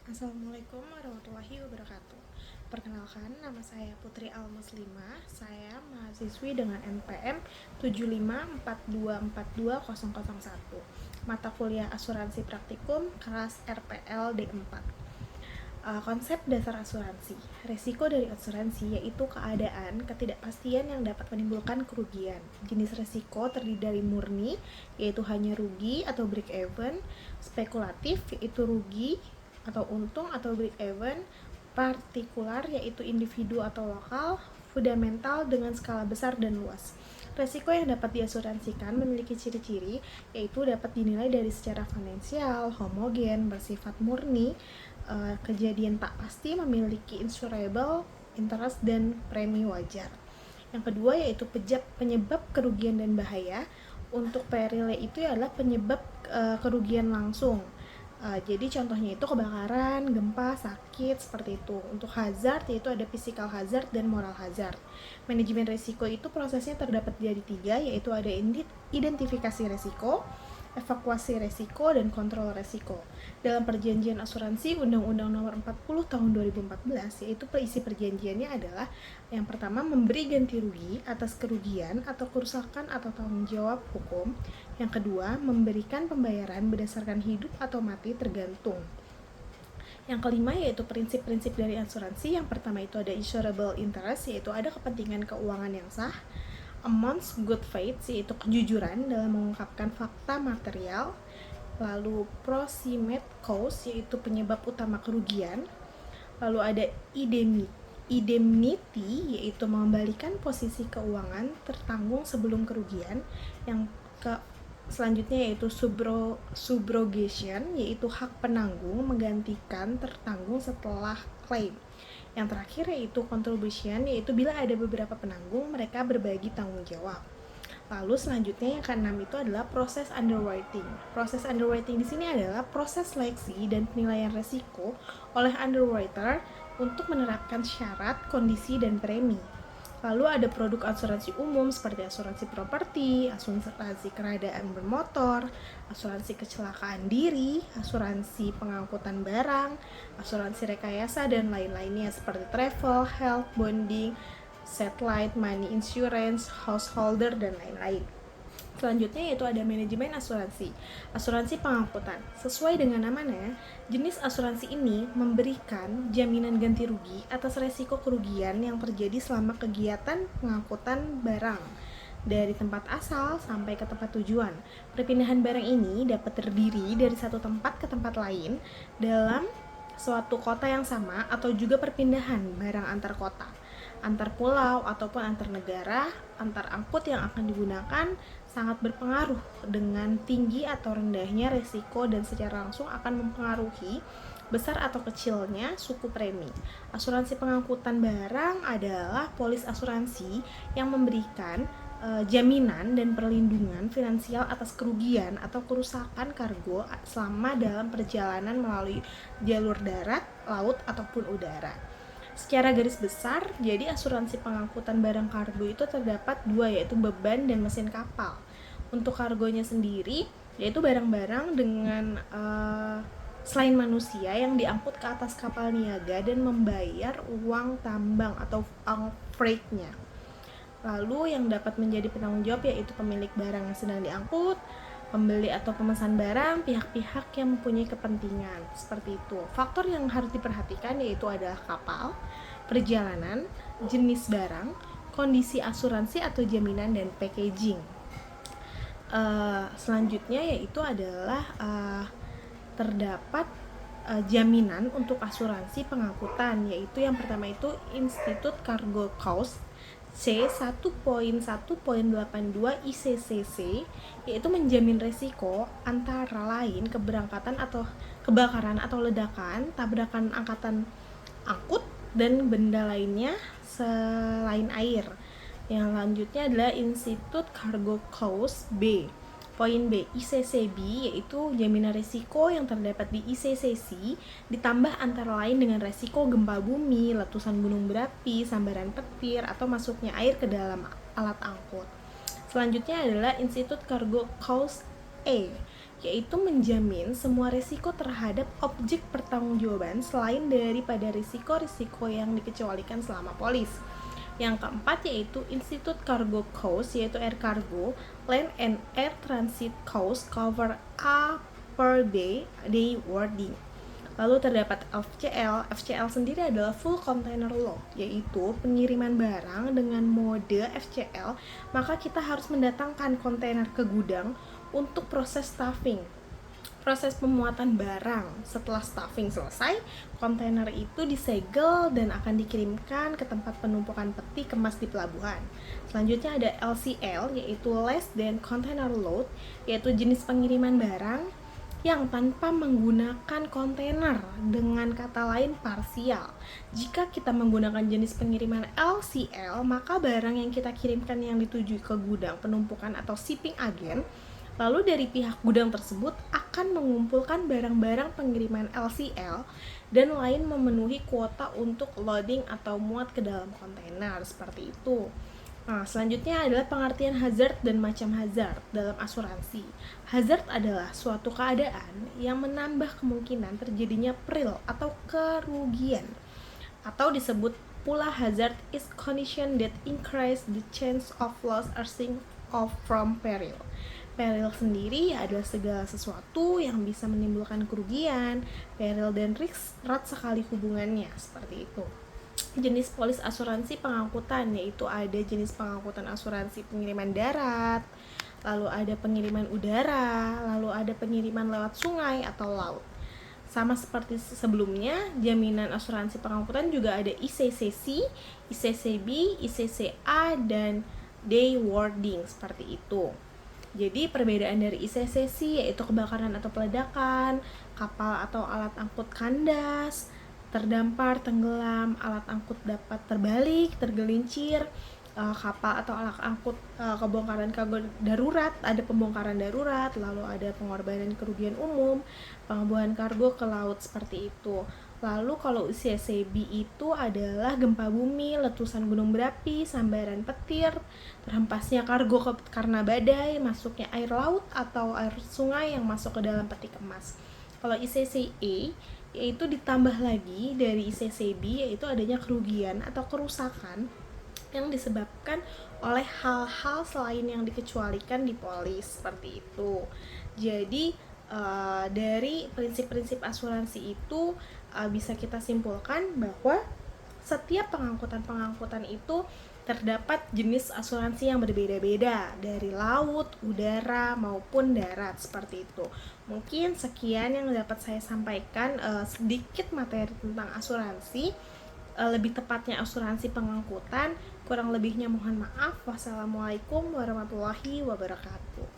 Assalamualaikum warahmatullahi wabarakatuh. Perkenalkan, nama saya Putri Al-Muslimah. Saya mahasiswi dengan NPM 7542420001. Mata kuliah Asuransi Praktikum kelas RPL D4. Konsep dasar asuransi. Risiko dari asuransi yaitu keadaan ketidakpastian yang dapat menimbulkan kerugian. Jenis risiko terdiri dari murni, yaitu hanya rugi atau break even, spekulatif, yaitu rugi atau untung atau break even, partikular, yaitu individu atau lokal, fundamental dengan skala besar dan luas. Resiko yang dapat diasuransikan memiliki ciri-ciri, yaitu dapat dinilai dari secara finansial, homogen, bersifat murni, kejadian tak pasti, memiliki insurable, interest, dan premi wajar. Yang kedua yaitu penyebab kerugian dan bahaya. Untuk peril itu adalah penyebab kerugian langsung. Jadi contohnya itu kebakaran, gempa, sakit, seperti itu. Untuk hazard yaitu ada physical hazard dan moral hazard. Manajemen risiko itu prosesnya terdapat dari 3, yaitu ada identifikasi risiko, evakuasi risiko, dan kontrol risiko. Dalam perjanjian asuransi Undang-Undang Nomor 40 Tahun 2014, yaitu isi perjanjiannya adalah yang pertama, memberi ganti rugi atas kerugian atau kerusakan atau tanggung jawab hukum. Yang kedua, memberikan pembayaran berdasarkan hidup atau mati tergantung. Yang kelima yaitu prinsip-prinsip dari asuransi. Yang pertama itu ada insurable interest, yaitu ada kepentingan keuangan yang sah. Amounts good faith, yaitu kejujuran dalam mengungkapkan fakta material. Lalu proximate cause, yaitu penyebab utama kerugian. Lalu ada indemnity, yaitu mengembalikan posisi keuangan tertanggung sebelum kerugian. Yang selanjutnya yaitu subrogation, yaitu hak penanggung menggantikan tertanggung setelah klaim. Yang terakhir yaitu contribution, yaitu bila ada beberapa penanggung, mereka berbagi tanggung jawab. Lalu selanjutnya yang keenam itu adalah proses underwriting. Proses underwriting di sini adalah proses seleksi dan penilaian risiko oleh underwriter untuk menerapkan syarat, kondisi, dan premi. Lalu ada produk asuransi umum seperti asuransi properti, asuransi kendaraan bermotor, asuransi kecelakaan diri, asuransi pengangkutan barang, asuransi rekayasa, dan lain-lainnya seperti travel, health, bonding, satellite, money insurance, householder, dan lain-lain. Selanjutnya yaitu ada manajemen asuransi. Asuransi pengangkutan. Sesuai dengan namanya, jenis asuransi ini memberikan jaminan ganti rugi atas resiko kerugian yang terjadi selama kegiatan pengangkutan barang dari tempat asal sampai ke tempat tujuan. Perpindahan barang ini dapat terdiri dari satu tempat ke tempat lain dalam suatu kota yang sama, atau juga perpindahan barang antar kota, antar pulau, ataupun antar negara. Antar angkut yang akan digunakan sangat berpengaruh dengan tinggi atau rendahnya risiko dan secara langsung akan mempengaruhi besar atau kecilnya suku premi. Asuransi pengangkutan barang adalah polis asuransi yang memberikan jaminan dan perlindungan finansial atas kerugian atau kerusakan kargo selama dalam perjalanan melalui jalur darat, laut, ataupun udara. Secara garis besar, jadi asuransi pengangkutan barang kargo itu terdapat 2, yaitu beban dan mesin kapal. Untuk kargonya sendiri, yaitu barang-barang dengan selain manusia yang diangkut ke atas kapal niaga dan membayar uang tambang atau freight-nya. Lalu yang dapat menjadi penanggung jawab yaitu pemilik barang yang sedang diangkut, pembeli atau pemesan barang, pihak-pihak yang mempunyai kepentingan. Seperti itu. Faktor yang harus diperhatikan yaitu adalah kapal, perjalanan, jenis barang, kondisi asuransi atau jaminan, dan packaging. Selanjutnya yaitu adalah terdapat jaminan untuk asuransi pengangkutan, yaitu yang pertama itu Institute Cargo Cost C 1.1.82 ICCC, yaitu menjamin risiko antara lain keberangkatan atau kebakaran atau ledakan, tabrakan angkatan angkut, dan benda lainnya selain air. Yang selanjutnya adalah Institute Cargo Cost B. Poin B, ICCB, yaitu jaminan risiko yang terdapat di ICCC ditambah antara lain dengan risiko gempa bumi, letusan gunung berapi, sambaran petir, atau masuknya air ke dalam alat angkut. Selanjutnya adalah Institute Cargo Cost A. yaitu menjamin semua risiko terhadap objek pertanggungjawaban selain daripada risiko-risiko yang dikecualikan selama polis. Yang keempat yaitu Institute Cargo Cost, yaitu air cargo, land and air transit cost cover a per day wording. Lalu terdapat FCL. FCL sendiri adalah full container load, yaitu pengiriman barang dengan mode FCL, maka kita harus mendatangkan kontainer ke gudang untuk proses stuffing. Proses pemuatan barang. Setelah stuffing selesai, kontainer itu disegel dan akan dikirimkan ke tempat penumpukan peti kemas di pelabuhan. Selanjutnya ada LCL, yaitu less than container load, yaitu jenis pengiriman barang yang tanpa menggunakan kontainer, dengan kata lain parsial. Jika kita menggunakan jenis pengiriman LCL, maka barang yang kita kirimkan yang dituju ke gudang penumpukan atau shipping agent, lalu dari pihak gudang tersebut akan mengumpulkan barang-barang pengiriman LCL dan lain memenuhi kuota untuk loading atau muat ke dalam kontainer, seperti itu. Nah, selanjutnya adalah pengertian hazard dan macam hazard dalam asuransi. Hazard adalah suatu keadaan yang menambah kemungkinan terjadinya peril atau kerugian, atau disebut pula hazard is condition that increase the chance of loss arising from peril. Peril sendiri adalah segala sesuatu yang bisa menimbulkan kerugian. Peril dan risk erat sekali hubungannya, seperti itu. Jenis polis asuransi pengangkutan, yaitu ada jenis pengangkutan asuransi pengiriman darat, lalu ada pengiriman udara, lalu ada pengiriman lewat sungai atau laut. Sama seperti sebelumnya, jaminan asuransi pengangkutan juga ada ICCC, ICCB, ICCA, dan day wording, seperti itu. Jadi perbedaan dari ICCC yaitu kebakaran atau peledakan, kapal atau alat angkut kandas, terdampar, tenggelam, alat angkut dapat terbalik, tergelincir, kapal atau alat angkut kebongkaran kargo darurat, ada pembongkaran darurat, lalu ada pengorbanan kerugian umum, pengembuhan kargo ke laut, seperti itu. Lalu kalau CCB itu adalah gempa bumi, letusan gunung berapi, sambaran petir, terhempasnya kargo karena badai, masuknya air laut atau air sungai yang masuk ke dalam peti kemas. Kalau ICCA yaitu ditambah lagi dari ICCB, yaitu adanya kerugian atau kerusakan yang disebabkan oleh hal-hal selain yang dikecualikan di polis, seperti itu. Jadi dari prinsip-prinsip asuransi itu bisa kita simpulkan bahwa setiap pengangkutan itu terdapat jenis asuransi yang berbeda-beda dari laut, udara, maupun darat, seperti itu. Mungkin sekian yang dapat saya sampaikan, sedikit materi tentang asuransi, lebih tepatnya asuransi pengangkutan. Kurang lebihnya mohon maaf. Wassalamualaikum warahmatullahi wabarakatuh.